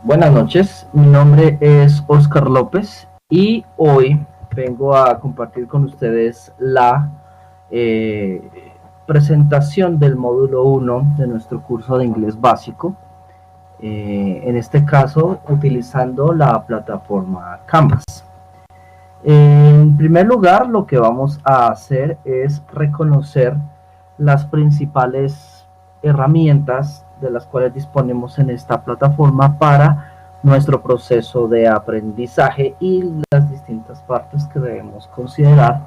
Buenas noches, mi nombre es Oscar López y hoy vengo a compartir con ustedes la presentación del módulo 1 de nuestro curso de inglés básico, en este caso utilizando la plataforma Canvas. En primer lugar, lo que vamos a hacer es reconocer las principales herramientas de las cuales disponemos en esta plataforma para nuestro proceso de aprendizaje y las distintas partes que debemos considerar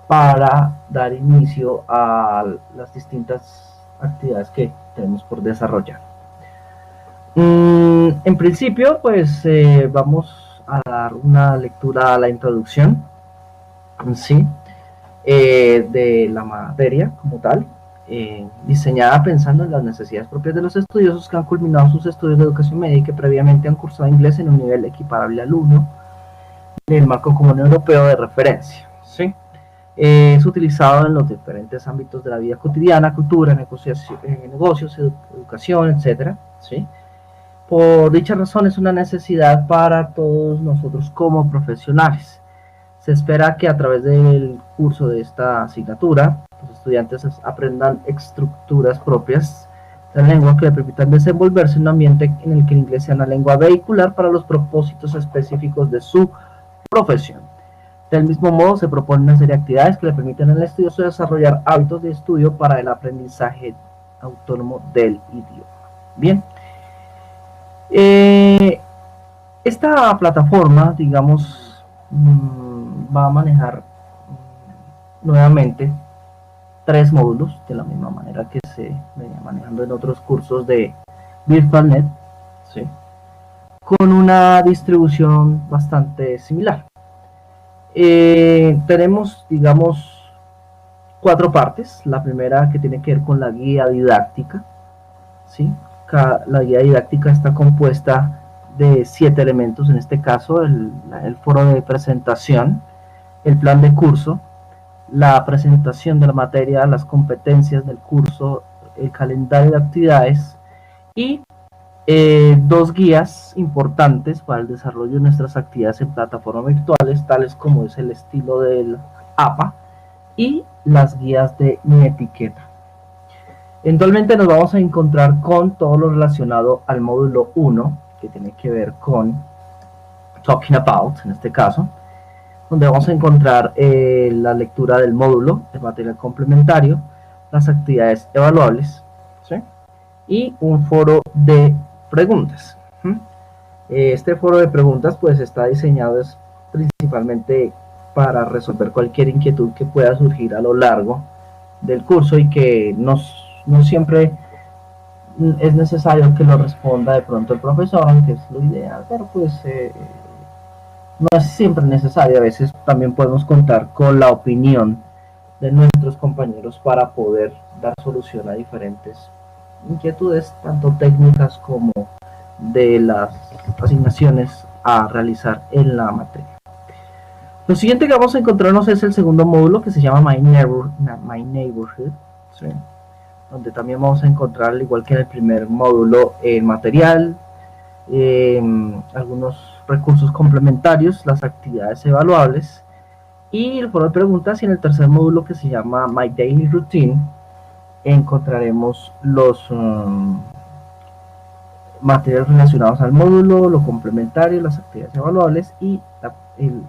para dar inicio a las distintas actividades que tenemos por desarrollar. En principio, pues vamos a dar una lectura a la introducción ¿sí? De la materia como tal, diseñada pensando en las necesidades propias de los estudiosos que han culminado sus estudios de educación media y que previamente han cursado inglés en un nivel equiparable al 1 del marco común europeo de referencia. ¿Sí? Es utilizado en los diferentes ámbitos de la vida cotidiana, cultura, negocios, educación, etc. ¿Sí? Por dicha razón es una necesidad para todos nosotros como profesionales. Se espera que a través del curso de esta asignatura los estudiantes aprendan estructuras propias de la lengua que le permitan desenvolverse en un ambiente en el que el inglés sea una lengua vehicular para los propósitos específicos de su profesión. Del mismo modo, se propone una serie de actividades que le permiten al estudioso desarrollar hábitos de estudio para el aprendizaje autónomo del idioma. Bien. Esta plataforma, digamos, va a manejar nuevamente 3 módulos de la misma manera que se venía manejando en otros cursos de VirtualNet, ¿sí? Con una distribución bastante similar. Tenemos, digamos, 4 partes. La primera que tiene que ver con la guía didáctica, ¿sí? La guía didáctica está compuesta de 7 elementos, en este caso el foro de presentación, el plan de curso, la presentación de la materia, las competencias del curso, el calendario de actividades y 2 guías importantes para el desarrollo de nuestras actividades en plataformas virtuales, tales como es el estilo del APA y las guías de mi etiqueta. Eventualmente nos vamos a encontrar con todo lo relacionado al módulo 1, que tiene que ver con Talking About, en este caso, donde vamos a encontrar la lectura del módulo, el material complementario, las actividades evaluables, ¿sí? Y un foro de preguntas. Este foro de preguntas pues está diseñado principalmente para resolver cualquier inquietud que pueda surgir a lo largo del curso y que no siempre es necesario que lo responda de pronto el profesor, aunque es lo ideal, pero pues no es siempre necesario. A veces también podemos contar con la opinión de nuestros compañeros para poder dar solución a diferentes inquietudes, tanto técnicas como de las asignaciones a realizar en la materia. Lo siguiente que vamos a encontrarnos es el segundo módulo, que se llama My Neighborhood, ¿sí? Donde también vamos a encontrar, al igual que en el primer módulo, el material, algunos recursos complementarios, las actividades evaluables y el foro de preguntas. Y en el tercer módulo, que se llama My Daily Routine, encontraremos los materiales relacionados al módulo, lo complementario, las actividades evaluables y el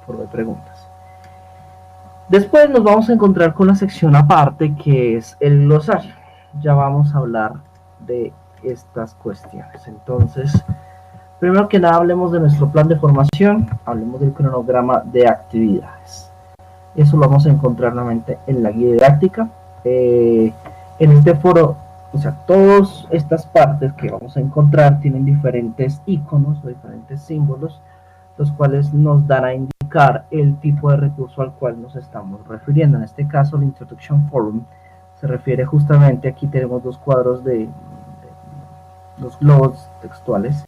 foro de preguntas. Después nos vamos a encontrar con la sección aparte, que es el glosario. Ya vamos a hablar de estas cuestiones. Entonces, primero que nada, hablemos de nuestro plan de formación, hablemos del cronograma de actividades. Eso lo vamos a encontrar nuevamente en la guía didáctica. En este foro, o sea, todas estas partes que vamos a encontrar tienen diferentes iconos o diferentes símbolos, los cuales nos dan a indicar el tipo de recurso al cual nos estamos refiriendo. En este caso, el Introduction Forum se refiere justamente, aquí tenemos 2 cuadros de los globos textuales.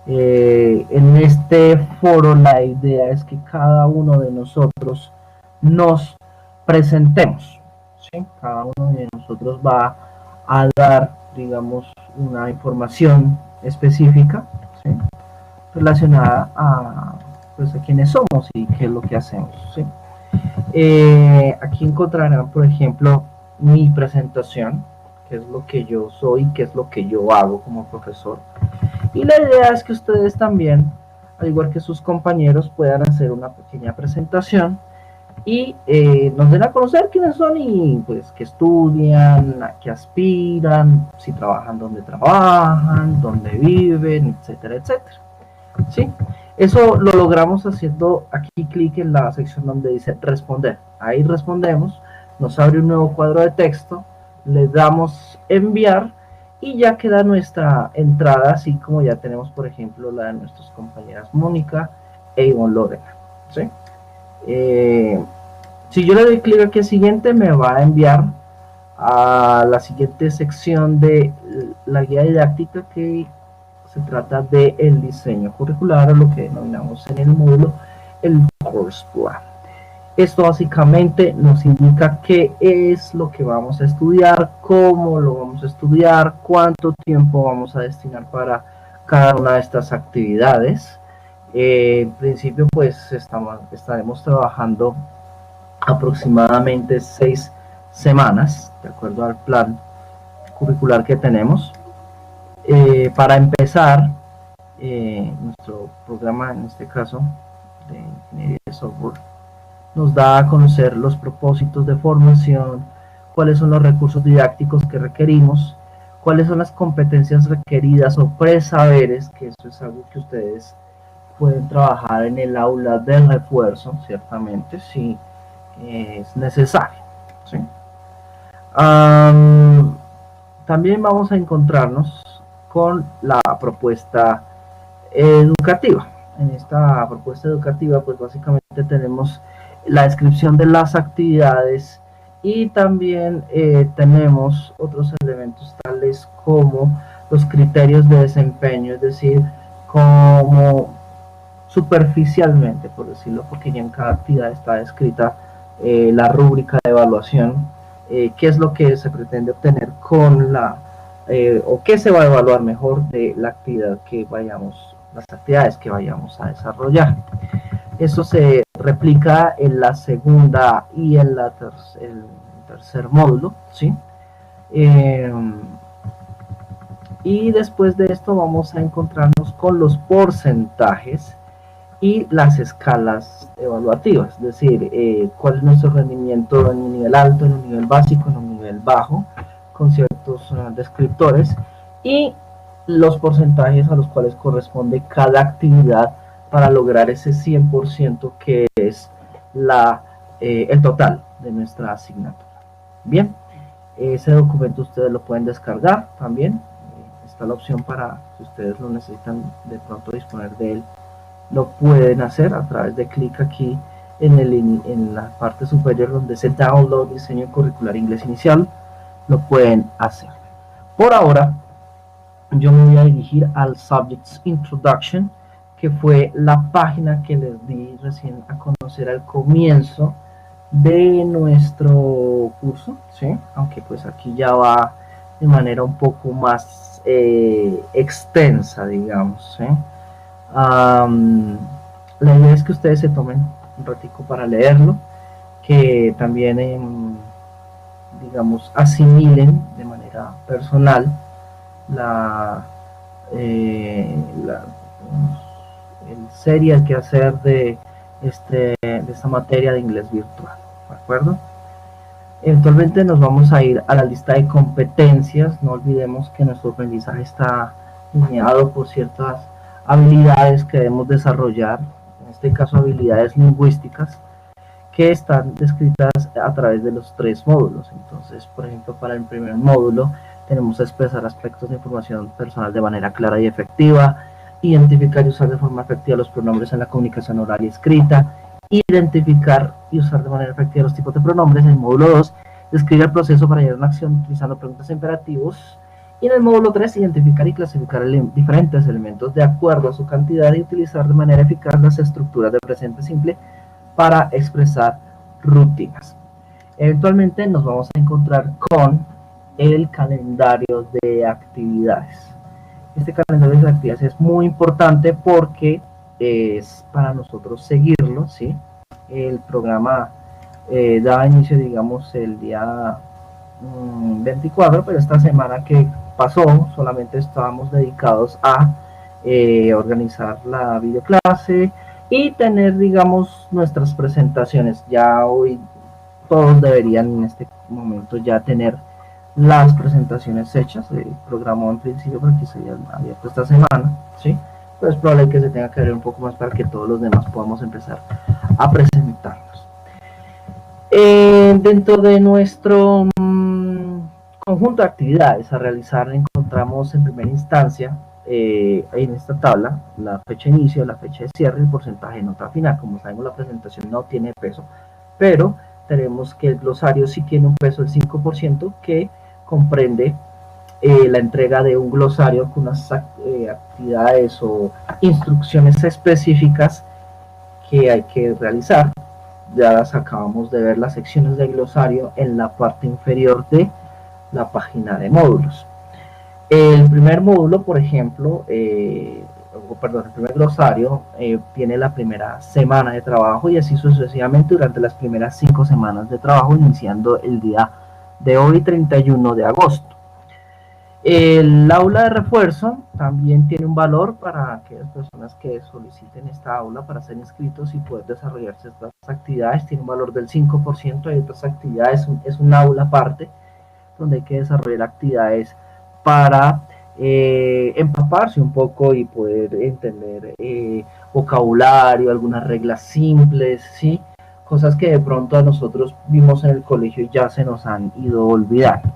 En este foro la idea es que cada uno de nosotros nos presentemos, ¿sí? Cada uno de nosotros va a dar, digamos, una información específica, ¿sí? relacionada a, pues, a quiénes somos y qué es lo que hacemos, ¿sí? Aquí encontrarán, por ejemplo, mi presentación, qué es lo que yo soy, qué es lo que yo hago como profesor. Y la idea es que ustedes también, al igual que sus compañeros, puedan hacer una pequeña presentación y nos den a conocer quiénes son y pues qué estudian, a qué aspiran, si trabajan, dónde trabajan, dónde viven, etcétera, etcétera. ¿Sí? Eso lo logramos haciendo aquí clic en la sección donde dice responder. Ahí respondemos, nos abre un nuevo cuadro de texto, le damos enviar y ya queda nuestra entrada, así como ya tenemos, por ejemplo, la de nuestras compañeras Mónica e Ivonne Lorena. ¿Sí? Si yo le doy clic aquí a siguiente, me va a enviar a la siguiente sección de la guía didáctica, que se trata del diseño curricular, o lo que denominamos en el módulo el course plan. Esto básicamente nos indica qué es lo que vamos a estudiar, cómo lo vamos a estudiar, cuánto tiempo vamos a destinar para cada una de estas actividades. En principio, pues estaremos trabajando aproximadamente 6 semanas, de acuerdo al plan curricular que tenemos. Para empezar, nuestro programa, en este caso, de ingeniería de software, nos da a conocer los propósitos de formación, cuáles son los recursos didácticos que requerimos, cuáles son las competencias requeridas o presaberes, que eso es algo que ustedes pueden trabajar en el aula del refuerzo, ciertamente, si es necesario, ¿sí? También vamos a encontrarnos con la propuesta educativa. En esta propuesta educativa, pues básicamente tenemos la descripción de las actividades y también tenemos otros elementos tales como los criterios de desempeño, es decir, como superficialmente, por decirlo, porque ya en cada actividad está descrita la rúbrica de evaluación, qué es lo que se pretende obtener con la, o qué se va a evaluar mejor de la actividad que vayamos, las actividades que vayamos a desarrollar. Eso se replica en la segunda y en el tercer módulo, ¿sí? Y después de esto vamos a encontrarnos con los porcentajes y las escalas evaluativas, es decir, cuál es nuestro rendimiento en un nivel alto, en un nivel básico, en un nivel bajo, con ciertos descriptores, y los porcentajes a los cuales corresponde cada actividad para lograr ese 100% que es el total de nuestra asignatura. Bien, ese documento ustedes lo pueden descargar también, está la opción para, si ustedes lo necesitan de pronto disponer de él, lo pueden hacer a través de clic aquí en la parte superior donde dice Download Diseño Curricular Inglés Inicial, lo pueden hacer. Por ahora, yo me voy a dirigir al Subjects Introduction, que fue la página que les di recién a conocer al comienzo de nuestro curso, ¿sí? Aunque pues aquí ya va de manera un poco más extensa, digamos, ¿sí? La idea es que ustedes se tomen un ratico para leerlo, que también digamos asimilen de manera personal el serio quehacer de esta materia de inglés virtual, ¿de acuerdo? Eventualmente nos vamos a ir a la lista de competencias. No olvidemos que nuestro aprendizaje está lineado por ciertas habilidades que debemos desarrollar, en este caso habilidades lingüísticas, que están descritas a través de los 3 módulos. Entonces, por ejemplo, para el primer módulo tenemos que expresar aspectos de información personal de manera clara y efectiva, identificar y usar de forma efectiva los pronombres en la comunicación oral y escrita, identificar y usar de manera efectiva los tipos de pronombres. En el módulo 2, describir el proceso para llevar una acción utilizando preguntas e imperativos. Y en el módulo 3, identificar y clasificar diferentes elementos de acuerdo a su cantidad y utilizar de manera eficaz las estructuras de presente simple para expresar rutinas. Eventualmente nos vamos a encontrar con el calendario de actividades. Este calendario de actividades es muy importante porque es para nosotros seguirlo, ¿sí? El programa daba inicio, digamos, el día 24, pero esta semana que pasó solamente estábamos dedicados a organizar la videoclase y tener, digamos, nuestras presentaciones. Ya hoy todos deberían en este momento ya tener las presentaciones hechas. El programa en principio para que se haya abierto esta semana, ¿sí? Pero es probable que se tenga que abrir un poco más para que todos los demás podamos empezar a presentarnos. Dentro de nuestro conjunto de actividades a realizar encontramos en primera instancia en esta tabla la fecha de inicio, la fecha de cierre y el porcentaje de nota final. Como sabemos, la presentación no tiene peso, pero tenemos que el glosario sí tiene un peso del 5% que comprende la entrega de un glosario con unas actividades o instrucciones específicas que hay que realizar. Ya las acabamos de ver, las secciones del glosario en la parte inferior de la página de módulos. El primer módulo, por ejemplo, el primer glosario tiene la primera semana de trabajo y así sucesivamente durante las primeras 5 semanas de trabajo, iniciando el día de hoy, 31 de agosto. El aula de refuerzo también tiene un valor para aquellas personas que soliciten esta aula para ser inscritos y poder desarrollarse estas actividades. Tiene un valor del 5%. Hay otras actividades, es un aula aparte donde hay que desarrollar actividades para empaparse un poco y poder entender vocabulario, algunas reglas simples, ¿sí? Cosas que de pronto a nosotros vimos en el colegio y ya se nos han ido olvidando.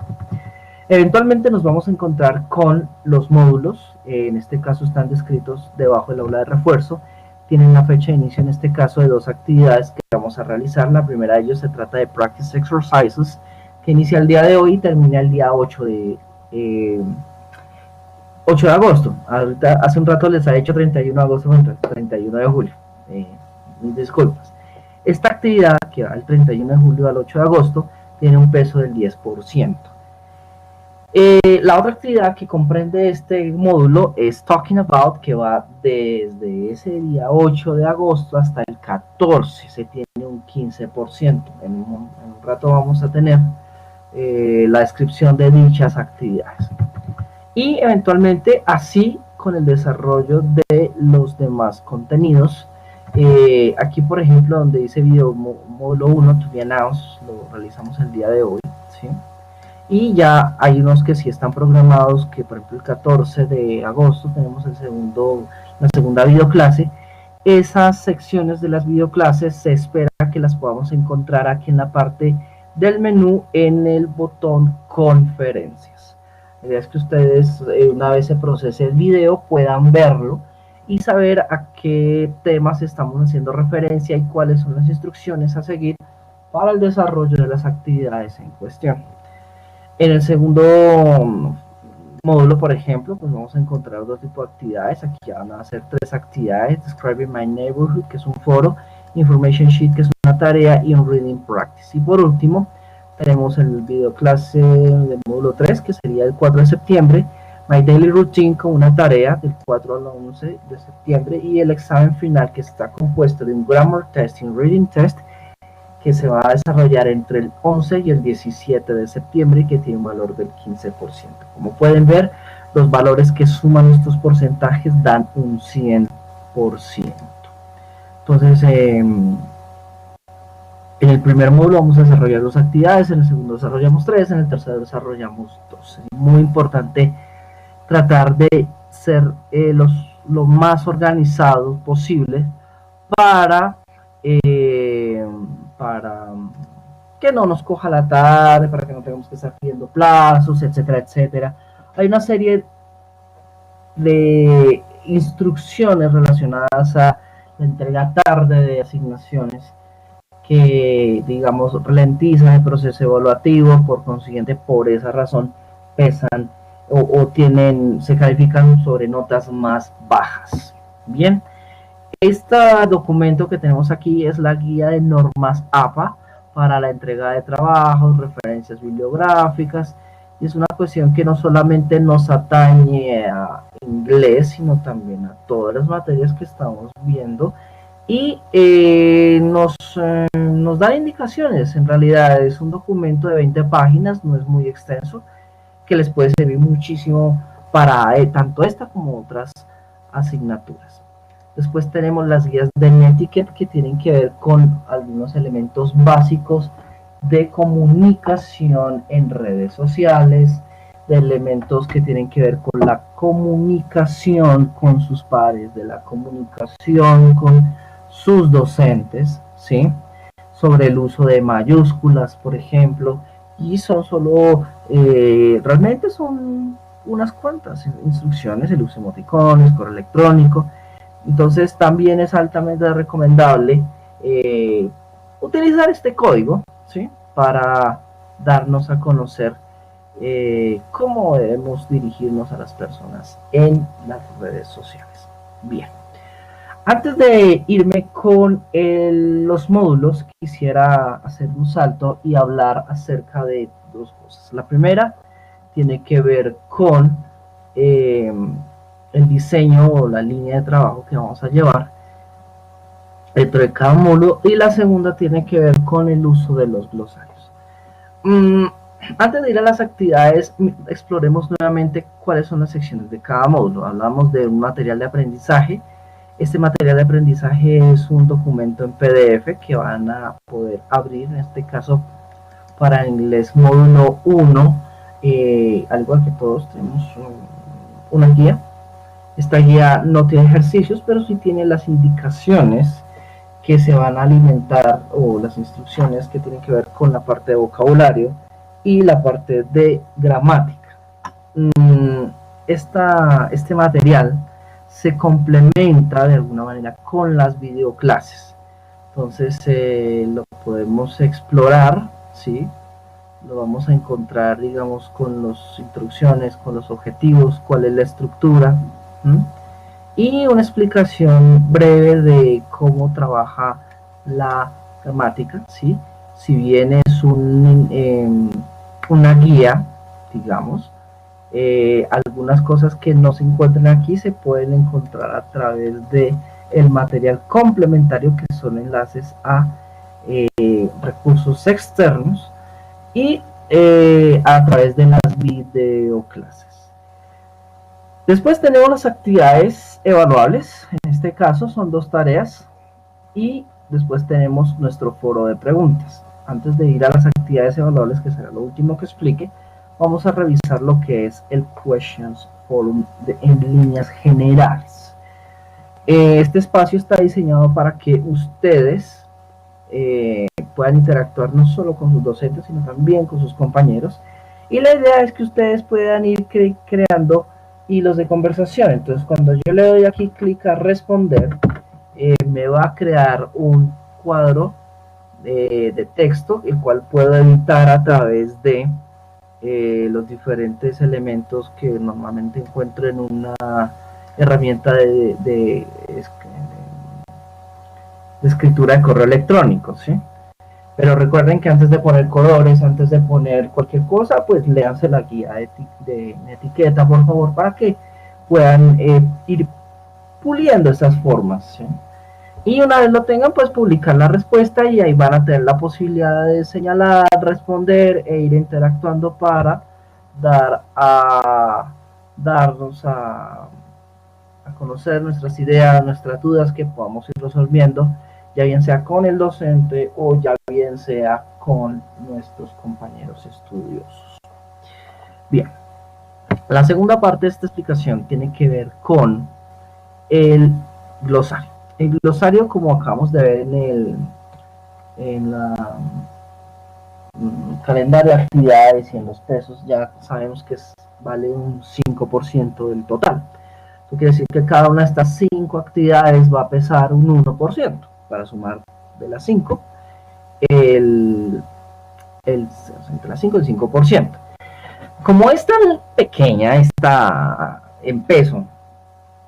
Eventualmente nos vamos a encontrar con los módulos, en este caso están descritos debajo del aula de refuerzo, tienen una fecha de inicio en este caso de 2 actividades que vamos a realizar. La primera de ellos se trata de Practice Exercises, que inicia el día de hoy y termina el día 8 de agosto. Ahorita, hace un rato les ha hecho 31 de agosto, 31 de julio. Mis disculpas. Esta actividad, que va del 31 de julio al 8 de agosto, tiene un peso del 10%. La otra actividad que comprende este módulo es Talking About, que va desde ese día 8 de agosto hasta el 14, se tiene un 15%. En un rato vamos a tener la descripción de dichas actividades. Y eventualmente así con el desarrollo de los demás contenidos. Aquí por ejemplo donde dice video módulo 1, to be announced, lo realizamos el día de hoy, ¿sí? Y ya hay unos que sí están programados, que por ejemplo el 14 de agosto tenemos la segunda videoclase. Esas secciones de las videoclases se espera que las podamos encontrar aquí en la parte del menú en el botón conferencias. La idea es que ustedes una vez se procese el video puedan verlo y saber a qué temas estamos haciendo referencia y cuáles son las instrucciones a seguir para el desarrollo de las actividades en cuestión. En el segundo módulo, por ejemplo, pues vamos a encontrar otro tipo de actividades. Aquí ya van a ser 3 actividades: Describing My Neighborhood, que es un foro, Information Sheet, que es una tarea, y un Reading Practice. Y por último, tenemos el video clase del módulo 3, que sería el 4 de septiembre, My Daily Routine, con una tarea del 4 al 11 de septiembre, y el examen final, que está compuesto de un Grammar Test y un Reading Test, que se va a desarrollar entre el 11 y el 17 de septiembre y que tiene un valor del 15%. Como pueden ver, los valores que suman estos porcentajes dan un 100%. Entonces, en el primer módulo vamos a desarrollar 2 actividades, en el segundo desarrollamos 3, en el tercero desarrollamos 2. Es muy importante tratar de ser lo más organizados posible para que no nos coja la tarde, para que no tengamos que estar pidiendo plazos, etcétera, etcétera. Hay una serie de instrucciones relacionadas a la entrega tarde de asignaciones que, digamos, ralentizan el proceso evaluativo. Por consiguiente, por esa razón pesan se califican sobre notas más bajas. Bien, este documento que tenemos aquí es la guía de normas APA para la entrega de trabajos, referencias bibliográficas, y es una cuestión que no solamente nos atañe a inglés, sino también a todas las materias que estamos viendo, y nos da indicaciones. En realidad es un documento de 20 páginas, no es muy extenso, que les puede servir muchísimo para tanto esta como otras asignaturas. Después tenemos las guías de Netiquette, que tienen que ver con algunos elementos básicos de comunicación en redes sociales, de elementos que tienen que ver con la comunicación con sus pares, de la comunicación con sus docentes, ¿sí? Sobre el uso de mayúsculas, por ejemplo, y son solo, realmente son unas cuantas instrucciones, el uso de emoticones, correo electrónico. Entonces también es altamente recomendable utilizar este código, ¿sí? Para darnos a conocer cómo debemos dirigirnos a las personas en las redes sociales. Bien. Antes de irme con los módulos, quisiera hacer un salto y hablar acerca de dos cosas. La primera tiene que ver con el diseño o la línea de trabajo que vamos a llevar dentro de cada módulo, y la segunda tiene que ver con el uso de los glosarios. Antes de ir a las actividades, exploremos nuevamente cuáles son las secciones de cada módulo. Hablamos de un material de aprendizaje. Este material de aprendizaje es un documento en PDF que van a poder abrir, en este caso para inglés módulo 1, al igual que todos tenemos una guía. Esta guía no tiene ejercicios, pero sí tiene las indicaciones que se van a alimentar, o las instrucciones que tienen que ver con la parte de vocabulario y la parte de gramática. Este material se complementa de alguna manera con las videoclases. Entonces lo podemos explorar, ¿sí? Lo vamos a encontrar, digamos, con las instrucciones, con los objetivos, cuál es la estructura, y una explicación breve de cómo trabaja la gramática, ¿sí? Si bien es una guía, digamos, algunas cosas que no se encuentran aquí se pueden encontrar a través de el material complementario, que son enlaces a recursos externos, y a través de las videoclases. Después tenemos las actividades evaluables. En este caso son 2 tareas, y después tenemos nuestro foro de preguntas. Antes de ir a las actividades evaluables, que será lo último que explique, vamos a revisar lo que es el Questions Forum en líneas generales. Este espacio está diseñado para que ustedes puedan interactuar no solo con sus docentes, sino también con sus compañeros, y la idea es que ustedes puedan ir creando hilos de conversación. Entonces, cuando yo le doy aquí clic a responder, me va a crear un cuadro de texto, el cual puedo editar a través de los diferentes elementos que normalmente encuentro en una herramienta de escritura de correo electrónico, ¿sí? Pero recuerden que antes de poner colores, antes de poner cualquier cosa, pues léanse la guía de etiqueta, por favor, para que puedan ir puliendo esas formas, ¿sí? Y una vez lo tengan, pues publicar la respuesta, y ahí van a tener la posibilidad de señalar, responder e ir interactuando para darnos a conocer nuestras ideas, nuestras dudas, que podamos ir resolviendo, ya bien sea con el docente o ya bien sea con nuestros compañeros estudiosos. Bien, la segunda parte de esta explicación tiene que ver con el glosario. El glosario, como acabamos de ver en la calendario de actividades y en los pesos, ya sabemos que vale un 5% del total. Esto quiere decir que cada una de estas 5 actividades va a pesar un 1%, para sumar de las 5 entre las 5 y el 5%. Como es tan pequeña, está en peso,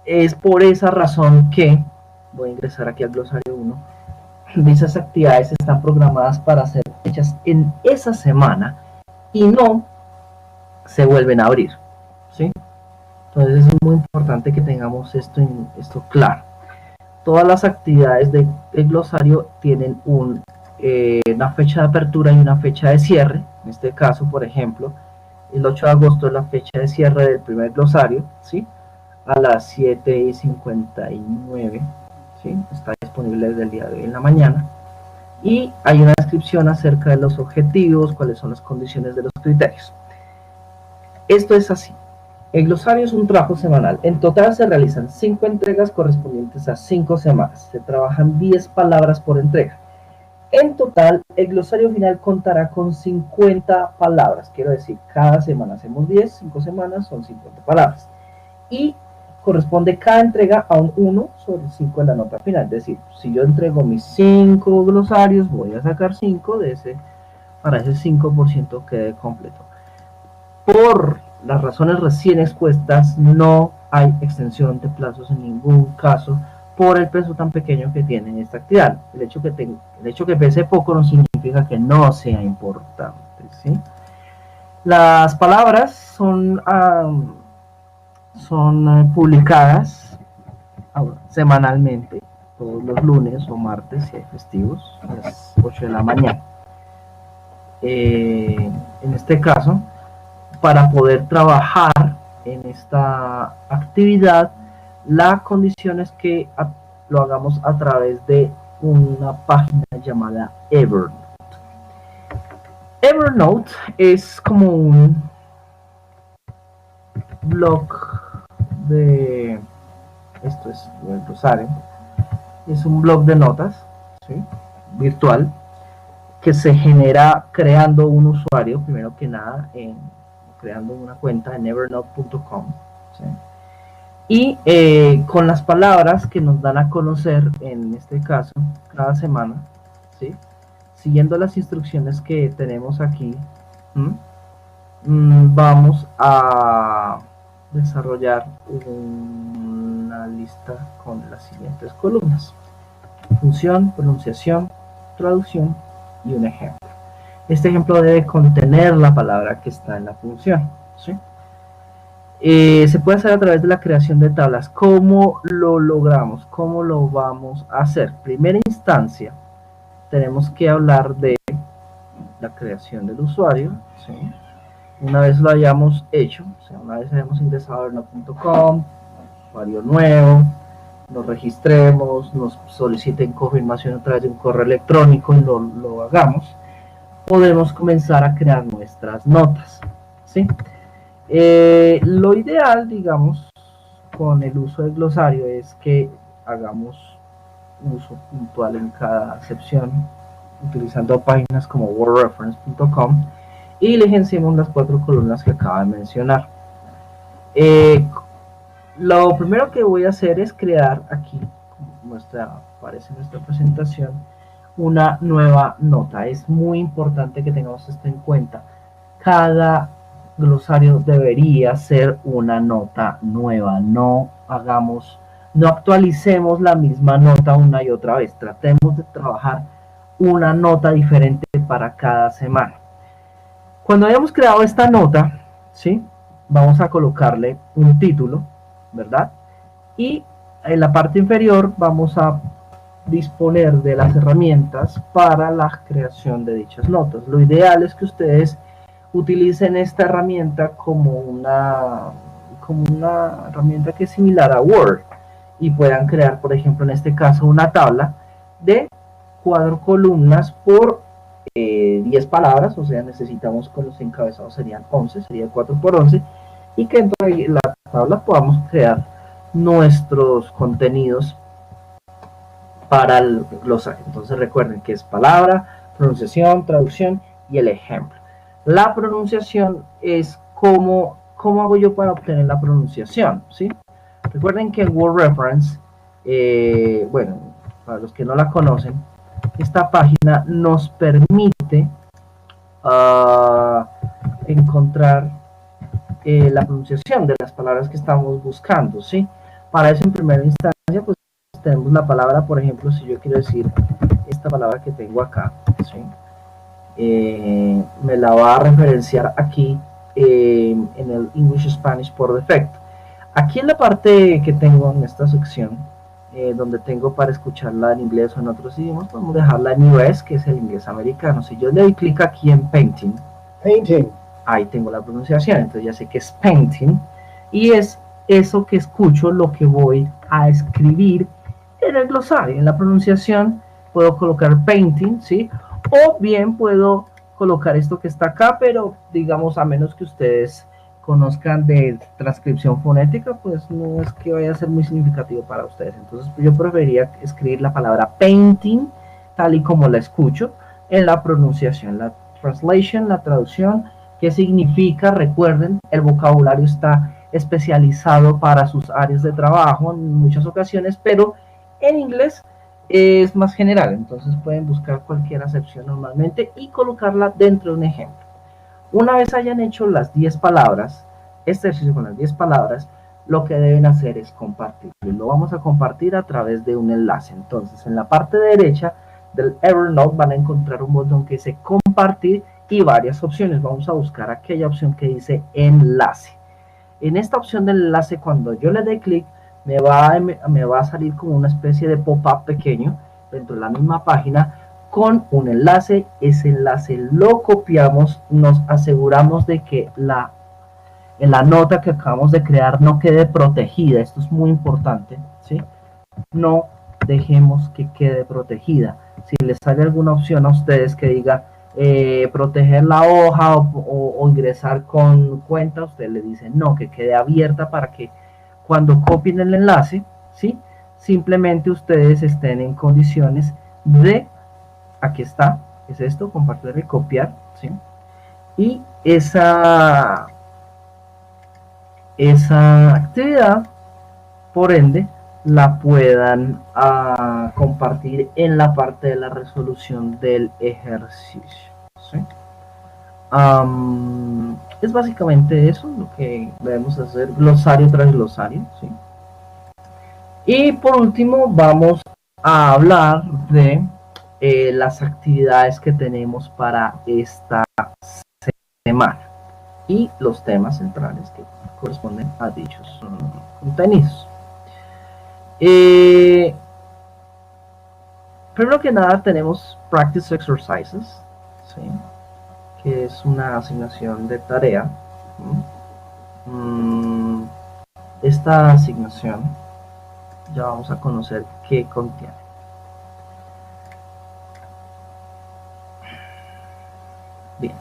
es por esa razón que voy a ingresar aquí al glosario 1. Esas actividades están programadas para ser hechas en esa semana y no se vuelven a abrir, ¿sí? Entonces es muy importante que tengamos esto claro. Todas las actividades del glosario tienen una fecha de apertura y una fecha de cierre. En este caso, por ejemplo, el 8 de agosto es la fecha de cierre del primer glosario, ¿sí? A las 7:59, ¿sí? Está disponible desde el día de hoy en la mañana. Y hay una descripción acerca de los objetivos, cuáles son las condiciones de los criterios. Esto es así. El glosario es un trabajo semanal. En total se realizan 5 entregas correspondientes a 5 semanas. Se trabajan 10 palabras por entrega. En total, el glosario final contará con 50 palabras. Quiero decir, cada semana hacemos 10, 5 semanas son 50 palabras. Y corresponde cada entrega a un 1 sobre 5 en la nota final. Es decir, si yo entrego mis 5 glosarios, voy a sacar 5 para ese 5% quede completo. Por las razones recién expuestas, no hay extensión de plazos en ningún caso por el peso tan pequeño que tiene esta actividad. El hecho que pese poco no significa que no sea importante, ¿sí? Las palabras son publicadas semanalmente, todos los lunes o martes si hay festivos, a las 8 de la mañana. En este caso, para poder trabajar en esta actividad, la condición es que lo hagamos a través de una página llamada Evernote. Evernote es como un blog esto es el glosario, es un blog de notas, ¿sí? Virtual, que se genera creando un usuario, primero que nada, creando una cuenta en evernote.com, ¿sí? Y con las palabras que nos dan a conocer, en este caso, cada semana, ¿sí? Siguiendo las instrucciones que tenemos aquí, vamos a desarrollar una lista con las siguientes columnas: función, pronunciación, traducción y un ejemplo. Este ejemplo debe contener la palabra que está en la función, ¿sí? Se puede hacer a través de la creación de tablas. ¿Cómo lo logramos? ¿Cómo lo vamos a hacer? Primera instancia, tenemos que hablar de la creación del usuario, ¿sí? Una vez lo hayamos hecho, o sea, una vez hayamos ingresado a evernote.com, usuario nuevo, nos registremos, nos soliciten confirmación a través de un correo electrónico y lo hagamos, podemos comenzar a crear nuestras notas, ¿sí? Lo ideal, digamos, con el uso del glosario es que hagamos uso puntual en cada sección, utilizando páginas como wordreference.com, y licenciemos las 4 columnas que acabo de mencionar. Lo primero que voy a hacer es crear aquí, como aparece en nuestra presentación, una nueva nota. Es muy importante que tengamos esto en cuenta. Cada glosario debería ser una nota nueva. No actualicemos la misma nota una y otra vez. Tratemos de trabajar una nota diferente para cada semana. Cuando hayamos creado esta nota, ¿sí? Vamos a colocarle un título, ¿verdad? Y en la parte inferior vamos a disponer de las herramientas para la creación de dichas notas. Lo ideal es que ustedes utilicen esta herramienta como una herramienta que es similar a Word y puedan crear, por ejemplo, en este caso, una tabla de 4 columnas por 10 palabras, o sea, necesitamos con los encabezados serían 11, sería 4 por 11, y que dentro de la tabla podamos crear nuestros contenidos para el glosario. Entonces recuerden que es palabra, pronunciación, traducción y el ejemplo. La pronunciación es cómo hago yo para obtener la pronunciación, ¿sí? Recuerden que en WordReference, bueno, para los que no la conocen, esta página nos permite encontrar la pronunciación de las palabras que estamos buscando, ¿sí? Para eso, en primera instancia, pues tenemos la palabra, por ejemplo, si yo quiero decir esta palabra que tengo acá, ¿sí? Me la va a referenciar aquí en el English Spanish por defecto. Aquí en la parte que tengo en esta sección, donde tengo para escucharla en inglés o en otros idiomas, podemos dejarla en US, que es el inglés americano. Si yo le doy clic aquí en Painting, ahí tengo la pronunciación, entonces ya sé que es Painting, y es eso que escucho lo que voy a escribir en el glosario. En la pronunciación puedo colocar Painting, ¿sí? O bien puedo colocar esto que está acá, pero digamos, a menos que ustedes conozcan de transcripción fonética, pues no es que vaya a ser muy significativo para ustedes. Entonces yo preferiría escribir la palabra painting tal y como la escucho en la pronunciación, la translation, la traducción. ¿Qué significa? Recuerden, el vocabulario está especializado para sus áreas de trabajo en muchas ocasiones, pero en inglés es más general, entonces pueden buscar cualquier acepción normalmente y colocarla dentro de un ejemplo. Una vez hayan hecho las 10 palabras, este ejercicio con las 10 palabras, lo que deben hacer es compartirlo. Y lo vamos a compartir a través de un enlace. Entonces, en la parte derecha del Evernote van a encontrar un botón que dice compartir y varias opciones. Vamos a buscar aquella opción que dice enlace. En esta opción del enlace, cuando yo le dé clic, me va a salir como una especie de pop-up pequeño dentro de la misma página con un enlace. Ese enlace lo copiamos, nos aseguramos de que la nota que acabamos de crear no quede protegida. Esto es muy importante, ¿sí? No dejemos que quede protegida. Si les sale alguna opción a ustedes que diga proteger la hoja o ingresar con cuenta, usted le dice no, que quede abierta para que cuando copien el enlace, ¿sí? Simplemente ustedes estén en condiciones de, aquí está, es esto, compartir y copiar, ¿sí? Y esa actividad, por ende, la puedan compartir en la parte de la resolución del ejercicio, ¿sí? Es básicamente eso lo que debemos hacer, glosario tras glosario, ¿sí? Y por último vamos a hablar de las actividades que tenemos para esta semana y los temas centrales que corresponden a dichos contenidos. Primero que nada tenemos Practice Exercises, ¿sí? Que es una asignación de tarea. Esta asignación ya vamos a conocer qué contiene. Bien.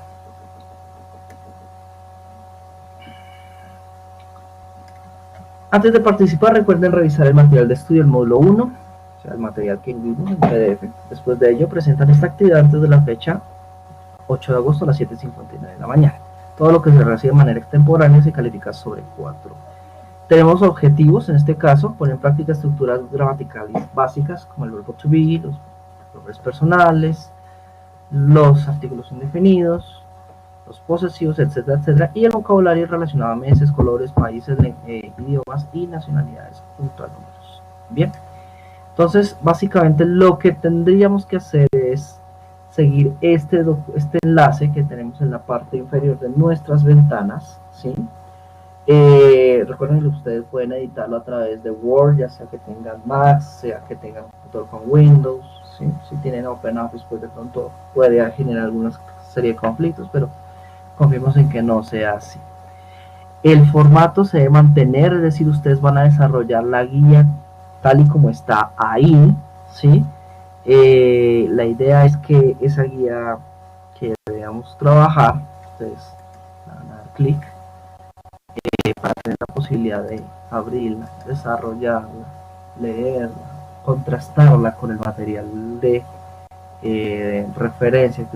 Antes de participar, recuerden revisar el material de estudio, el módulo 1, o sea, el material que vimos en PDF. Después de ello, presentan esta actividad antes de la fecha 8 de agosto a las 7:59 de la mañana. Todo lo que se recibe de manera extemporánea se califica sobre 4. Tenemos objetivos, en este caso, poner en práctica estructuras gramaticales básicas como el verbo to be, los pronombres personales, los artículos indefinidos, los posesivos, etcétera, etcétera, y el vocabulario relacionado a meses, colores, países, idiomas y nacionalidades junto a números. Bien, entonces básicamente lo que tendríamos que hacer es seguir este enlace que tenemos en la parte inferior de nuestras ventanas, ¿sí? Recuerden que ustedes pueden editarlo a través de Word, ya sea que tengan Mac, sea que tengan un computador con Windows, ¿sí? Si tienen OpenOffice, pues de pronto puede generar alguna serie de conflictos, pero confiemos en que no sea así. El formato se debe mantener, es decir, ustedes van a desarrollar la guía tal y como está ahí, ¿sí? La idea es que esa guía que debemos trabajar, ustedes van a dar clic para tener la posibilidad de abrirla, desarrollarla, leerla, contrastarla con el material de referencia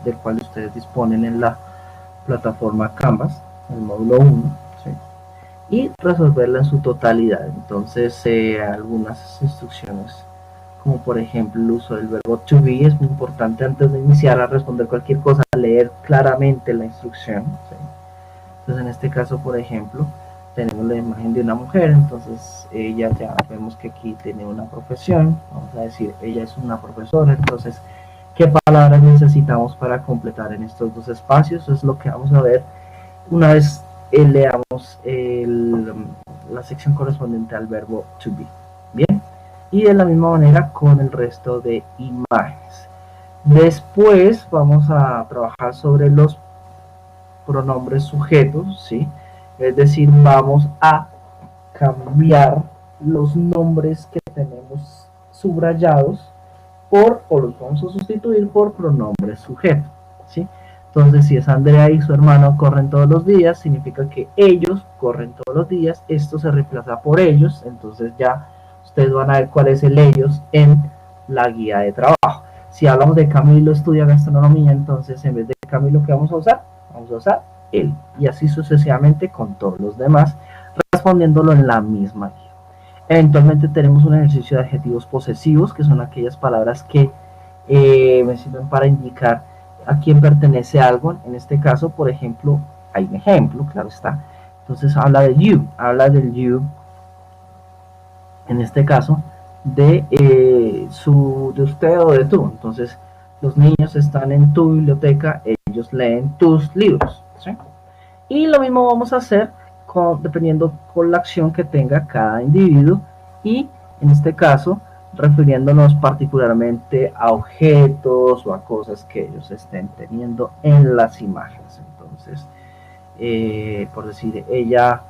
del cual ustedes disponen en la plataforma Canvas, el módulo 1, ¿sí? Y resolverla en su totalidad. Entonces algunas instrucciones, como por ejemplo el uso del verbo to be, es muy importante antes de iniciar a responder cualquier cosa, leer claramente la instrucción, ¿sí? Entonces en este caso, por ejemplo, tenemos la imagen de una mujer, entonces ella ya vemos que aquí tiene una profesión, vamos a decir, ella es una profesora, entonces ¿qué palabras necesitamos para completar en estos dos espacios? Eso es lo que vamos a ver una vez leamos la sección correspondiente al verbo to be. Bien, y de la misma manera con el resto de imágenes. Después vamos a trabajar sobre los pronombres sujetos, ¿sí? Es decir, vamos a cambiar los nombres que tenemos subrayados o los vamos a sustituir por pronombres sujetos, ¿sí? Entonces, si es Andrea y su hermano corren todos los días, significa que ellos corren todos los días. Esto se reemplaza por ellos, entonces ya ustedes van a ver cuál es el ellos en la guía de trabajo. Si hablamos de Camilo estudia gastronomía, entonces en vez de Camilo, ¿qué vamos a usar? Vamos a usar él. Y así sucesivamente con todos los demás, respondiéndolo en la misma guía. Eventualmente tenemos un ejercicio de adjetivos posesivos, que son aquellas palabras que me sirven para indicar a quién pertenece algo. En este caso, por ejemplo, hay un ejemplo, claro está. Entonces habla de you, habla del you, en este caso, de usted o de tú. Entonces, los niños están en tu biblioteca, ellos leen tus libros, ¿sí? Y lo mismo vamos a hacer dependiendo con la acción que tenga cada individuo, y en este caso refiriéndonos particularmente a objetos o a cosas que ellos estén teniendo en las imágenes. Entonces, por decir, ella,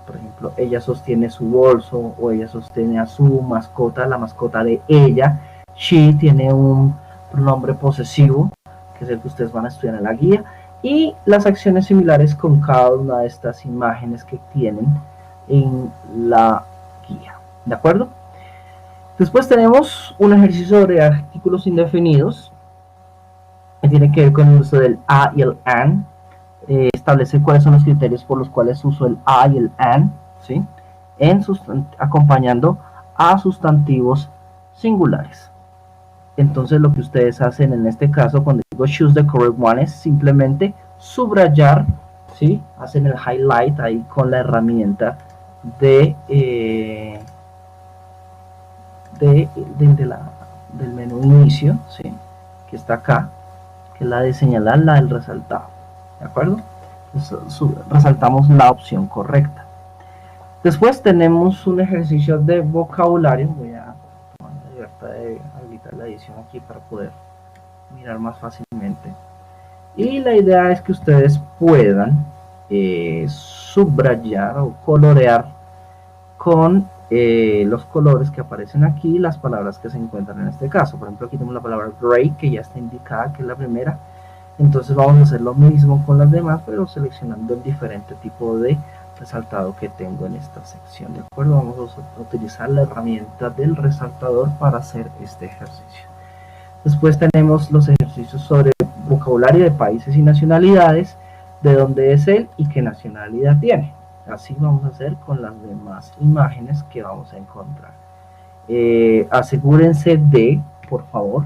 por ejemplo, ella sostiene su bolso, o ella sostiene a su mascota, la mascota de ella. She tiene un pronombre posesivo, que es el que ustedes van a estudiar en la guía, y las acciones similares con cada una de estas imágenes que tienen en la guía, ¿de acuerdo? Después tenemos un ejercicio sobre artículos indefinidos, que tiene que ver con el uso del a y el an. Establece cuáles son los criterios por los cuales uso el a y el an, ¿sí? Acompañando a sustantivos singulares. Entonces lo que ustedes hacen en este caso cuando digo choose the correct one es simplemente subrayar, ¿sí? Hacen el highlight ahí con la herramienta del menú inicio, ¿sí? Que está acá, que es la de señalar, la del resaltado, ¿de acuerdo? Entonces, resaltamos la opción correcta. Después tenemos un ejercicio de vocabulario. Voy a tomar la libertad de habilitar la edición aquí para poder mirar más fácilmente. Y la idea es que ustedes puedan subrayar o colorear con los colores que aparecen aquí las palabras que se encuentran en este caso. Por ejemplo, aquí tenemos la palabra gray, que ya está indicada, que es la primera. Entonces vamos a hacer lo mismo con las demás, pero seleccionando el diferente tipo de resaltado que tengo en esta sección, ¿de acuerdo? Vamos a utilizar la herramienta del resaltador para hacer este ejercicio. Después tenemos los ejercicios sobre vocabulario de países y nacionalidades, de dónde es él y qué nacionalidad tiene. Así vamos a hacer con las demás imágenes que vamos a encontrar. Asegúrense de, por favor,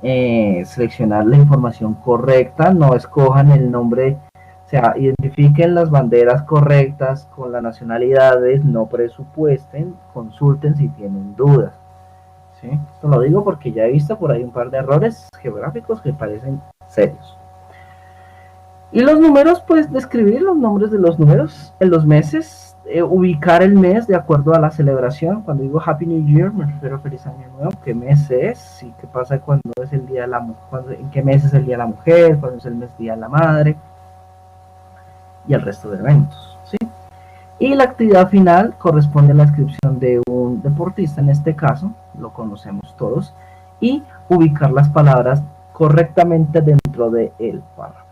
seleccionar la información correcta, no escojan el nombre, o sea, identifiquen las banderas correctas con las nacionalidades, no presupuesten, consulten si tienen dudas, ¿sí? Esto lo digo porque ya he visto por ahí un par de errores geográficos que parecen serios. Y los números, pues describir los nombres de los números en los meses, ubicar el mes de acuerdo a la celebración. Cuando digo Happy New Year me refiero a Feliz Año Nuevo, qué mes es y qué pasa cuando es el día de la mujer, en qué mes es el día de la mujer, cuándo es el mes día de la madre y el resto de eventos, ¿sí? Y la actividad final corresponde a la descripción de un deportista, en este caso, lo conocemos todos, y ubicar las palabras correctamente dentro del párrafo.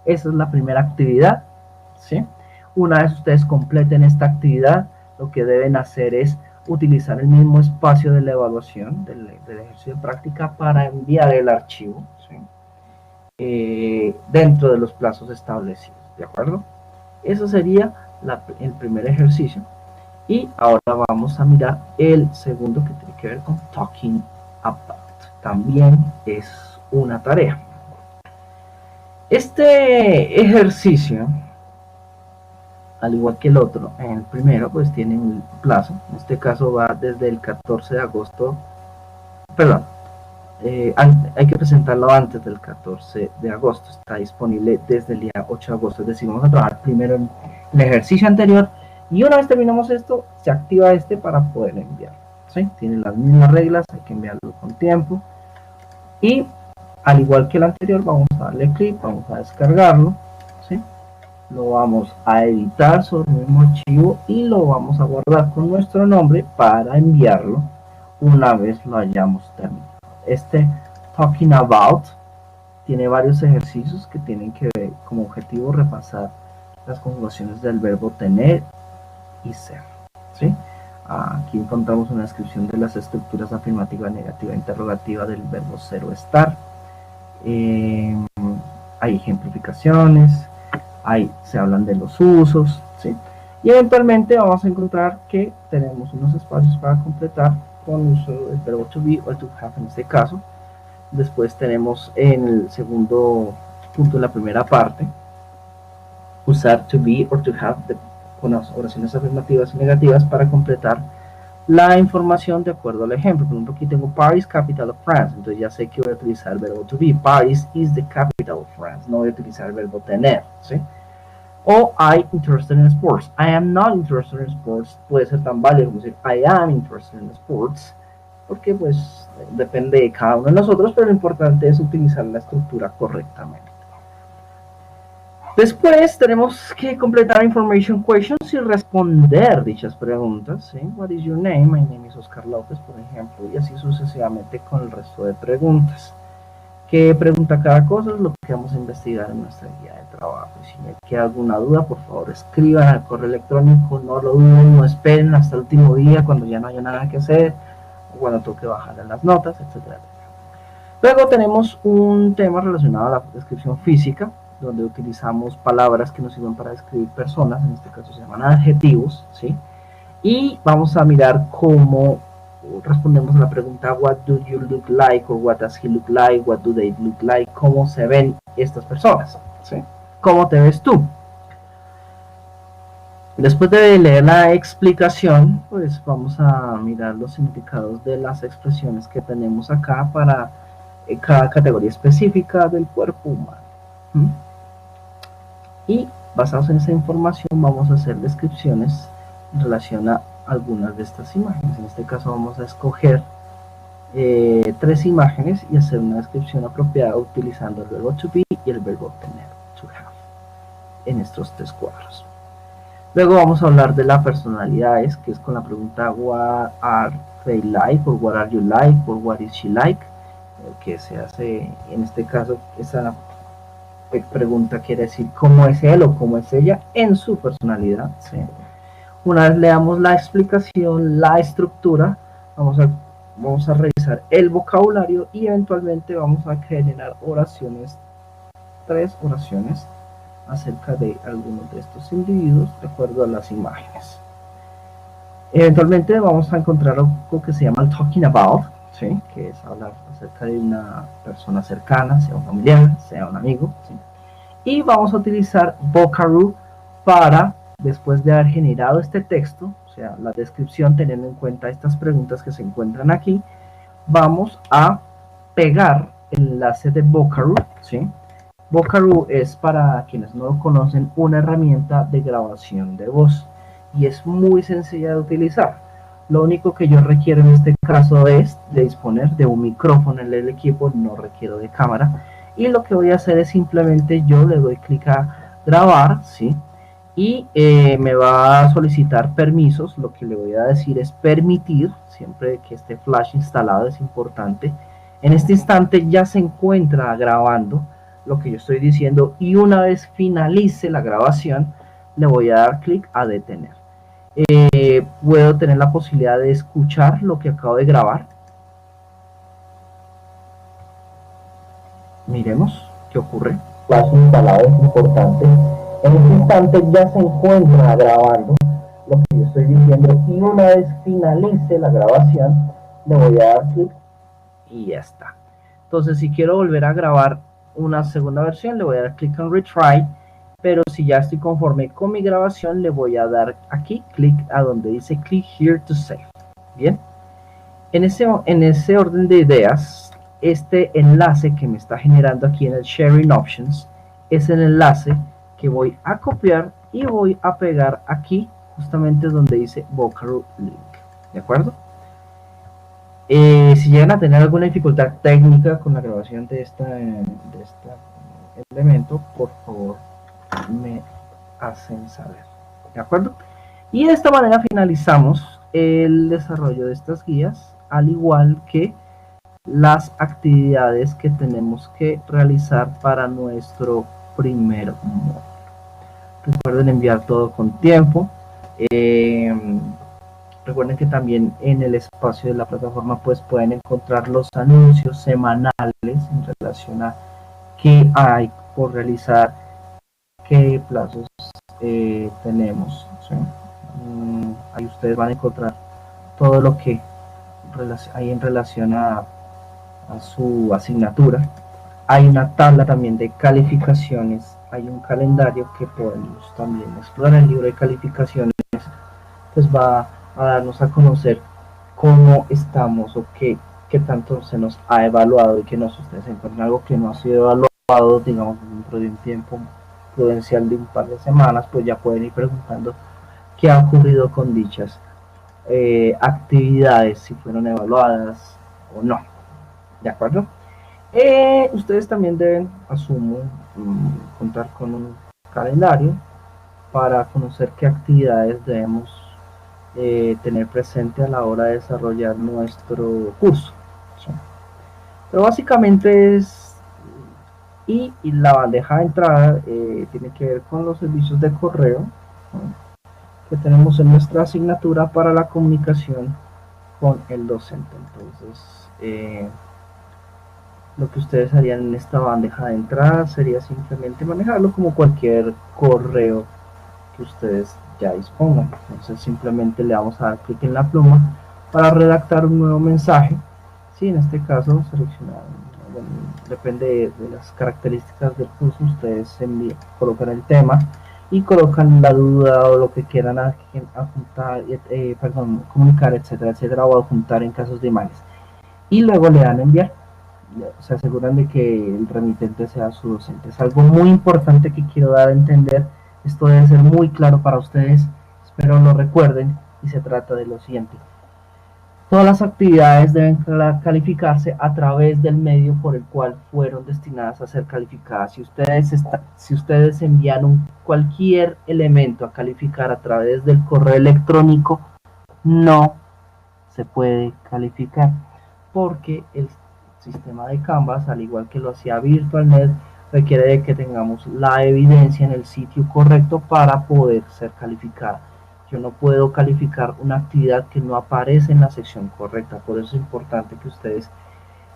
Esa es la primera actividad, ¿sí? Una vez ustedes completen esta actividad, lo que deben hacer es utilizar el mismo espacio de la evaluación del ejercicio de práctica para enviar el archivo, ¿sí? Dentro de los plazos establecidos, ¿de acuerdo? Eso sería el primer ejercicio. Y ahora vamos a mirar el segundo, que tiene que ver con talking about. También es una tarea. Este ejercicio, al igual que el otro, el primero pues tiene un plazo. En este caso va desde el 14 de agosto, perdón, hay que presentarlo antes del 14 de agosto. Está disponible desde el día 8 de agosto. Es decir, vamos a trabajar primero en el ejercicio anterior y una vez terminamos esto, se activa este para poder enviarlo. ¿Sí? Tiene las mismas reglas, hay que enviarlo con tiempo. Y al igual que el anterior, vamos a darle clic, vamos a descargarlo. ¿Sí? Lo vamos a editar sobre el mismo archivo y lo vamos a guardar con nuestro nombre para enviarlo una vez lo hayamos terminado. Este Talking About tiene varios ejercicios que tienen que ver como objetivo repasar las conjugaciones del verbo tener y ser. ¿Sí? Aquí encontramos una descripción de las estructuras afirmativa, negativa, interrogativa del verbo ser o estar. Hay ejemplificaciones, se hablan de los usos, ¿sí? Y eventualmente vamos a encontrar que tenemos unos espacios para completar con uso del verbo to be o to have en este caso. Después tenemos en el segundo punto de la primera parte usar to be or to have con las oraciones afirmativas y negativas para completar la información de acuerdo al ejemplo. Por ejemplo, aquí tengo Paris, capital of France. Entonces ya sé que voy a utilizar el verbo to be. Paris is the capital of France. No voy a utilizar el verbo tener, ¿sí? O I interested in sports. I am not interested in sports. Puede ser tan válido como decir I am interested in sports. Porque pues depende de cada uno de nosotros, pero lo importante es utilizar la estructura correctamente. Después tenemos que completar information questions y responder dichas preguntas. ¿Sí? What is your name? My name is Oscar López, por ejemplo, y así sucesivamente con el resto de preguntas. ¿Qué pregunta cada cosa? Es lo que vamos a investigar en nuestra guía de trabajo. Y si me queda alguna duda, por favor escriban al correo electrónico, no lo duden, no esperen hasta el último día cuando ya no haya nada que hacer, o cuando toque bajar las notas, etc. Luego tenemos un tema relacionado a la descripción física, donde utilizamos palabras que nos sirven para describir personas, en este caso se llaman adjetivos, ¿sí? Y vamos a mirar cómo respondemos a la pregunta what do you look like, or what does he look like, what do they look like, cómo se ven estas personas, ¿sí? ¿Cómo te ves tú? Después de leer la explicación, pues vamos a mirar los significados de las expresiones que tenemos acá para cada categoría específica del cuerpo humano. Y basados en esa información vamos a hacer descripciones en relación a algunas de estas imágenes. En este caso vamos a escoger 3 imágenes y hacer una descripción apropiada utilizando el verbo to be y el verbo tener, to have, en estos 3 cuadros. Luego vamos a hablar de las personalidades, que es con la pregunta what are they like, or what are you like, or what is she like, que se hace en este caso. Esa pregunta quiere decir cómo es él o cómo es ella en su personalidad, ¿sí? Una vez leamos la explicación, la estructura, vamos a revisar el vocabulario y eventualmente vamos a generar oraciones, 3 oraciones acerca de algunos de estos individuos de acuerdo a las imágenes. Eventualmente vamos a encontrar algo que se llama el talking about, ¿sí? Que es hablar acerca de una persona cercana, sea un familiar, sea un amigo, ¿sí? Y vamos a utilizar Vocabulary para, después de haber generado este texto, o sea, la descripción, teniendo en cuenta estas preguntas que se encuentran aquí, vamos a pegar el enlace de Vocabulary, ¿sí? Vocabulary es, para quienes no lo conocen, una herramienta de grabación de voz y es muy sencilla de utilizar. Lo único que yo requiero en este caso es de disponer de un micrófono en el equipo, no requiero de cámara, y lo que voy a hacer es simplemente yo le doy clic a grabar, ¿sí? Y me va a solicitar permisos. Lo que le voy a decir es permitir, siempre que esté Flash instalado, es importante. En este instante ya se encuentra grabando lo que yo estoy diciendo y una vez finalice la grabación le voy a dar clic a detener. Puedo tener la posibilidad de escuchar lo que acabo de grabar. Miremos qué ocurre. Flash instalado es importante. En este instante ya se encuentra grabando lo que yo estoy diciendo y una vez finalice la grabación le voy a dar clic y ya está. Entonces si quiero volver a grabar una segunda versión le voy a dar clic en retry, pero si ya estoy conforme con mi grabación le voy a dar aquí clic a donde dice click here to save. Bien, en ese orden de ideas este enlace que me está generando aquí en el Sharing Options es el enlace que voy a copiar y voy a pegar aquí, justamente donde dice Vocaroo Link, ¿de acuerdo? Si llegan a tener alguna dificultad técnica con la grabación de este elemento, por favor me hacen saber, ¿de acuerdo? Y de esta manera finalizamos el desarrollo de estas guías, al igual que las actividades que tenemos que realizar para nuestro primer módulo. Recuerden enviar todo con tiempo. Recuerden que también en el espacio de la plataforma pues pueden encontrar los anuncios semanales en relación a qué hay por realizar, qué plazos tenemos, ¿sí? Ahí ustedes van a encontrar todo lo que hay en relación a su asignatura. Hay una tabla también de calificaciones, hay un calendario que podemos también explorar. El libro de calificaciones pues va a darnos a conocer cómo estamos o qué tanto se nos ha evaluado, y que no, si ustedes encuentran algo que no ha sido evaluado, digamos dentro de un tiempo prudencial de un par de semanas, pues ya pueden ir preguntando qué ha ocurrido con dichas actividades, si fueron evaluadas o no, ¿de acuerdo? Ustedes también deben, asumo, contar con un calendario para conocer qué actividades debemos tener presente a la hora de desarrollar nuestro curso, ¿sí? Pero básicamente es, y la bandeja de entrada tiene que ver con los servicios de correo, ¿no?, que tenemos en nuestra asignatura para la comunicación con el docente. Entonces, lo que ustedes harían en esta bandeja de entrada sería simplemente manejarlo como cualquier correo que ustedes ya dispongan. Entonces simplemente le vamos a dar clic en la pluma para redactar un nuevo mensaje. Sí, en este caso seleccionar, bueno, depende de las características del curso, ustedes colocan el tema y colocan la duda o lo que quieran adjuntar, comunicar, etcétera, etcétera, o adjuntar en casos de imágenes. Y luego le dan enviar. Se aseguran de que el remitente sea su docente. Es algo muy importante que quiero dar a entender. Esto debe ser muy claro para ustedes. Espero lo recuerden. Y se trata de lo siguiente: todas las actividades deben calificarse a través del medio por el cual fueron destinadas a ser calificadas. Si ustedes envían cualquier elemento a calificar a través del correo electrónico, no se puede calificar, porque el sistema de Canvas, al igual que lo hacía VirtualNet, requiere de que tengamos la evidencia en el sitio correcto para poder ser calificada. Yo no puedo calificar una actividad que no aparece en la sección correcta. Por eso es importante que ustedes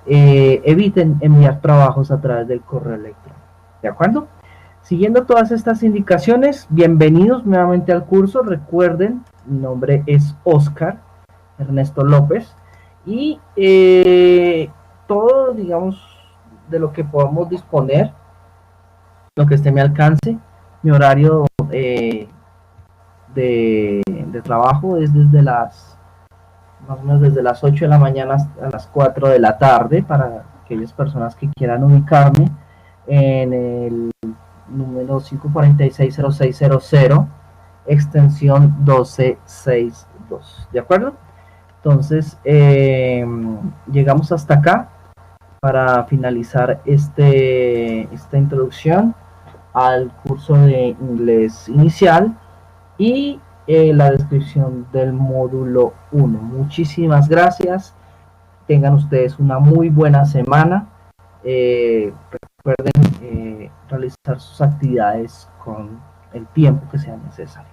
eviten enviar trabajos a través del correo electrónico, ¿de acuerdo? Siguiendo todas estas indicaciones, bienvenidos nuevamente al curso. Recuerden, mi nombre es Oscar Ernesto López, y todo, digamos, de lo que podamos disponer, lo que esté a mi alcance. Mi horario de trabajo es desde más o menos desde las 8 de la mañana hasta las 4 de la tarde, para aquellas personas que quieran ubicarme en el número 546-0600, extensión 1262, ¿de acuerdo? Entonces, llegamos hasta acá para finalizar esta introducción al curso de inglés inicial y la descripción del módulo 1. Muchísimas gracias. Tengan ustedes una muy buena semana. Recuerden realizar sus actividades con el tiempo que sea necesario.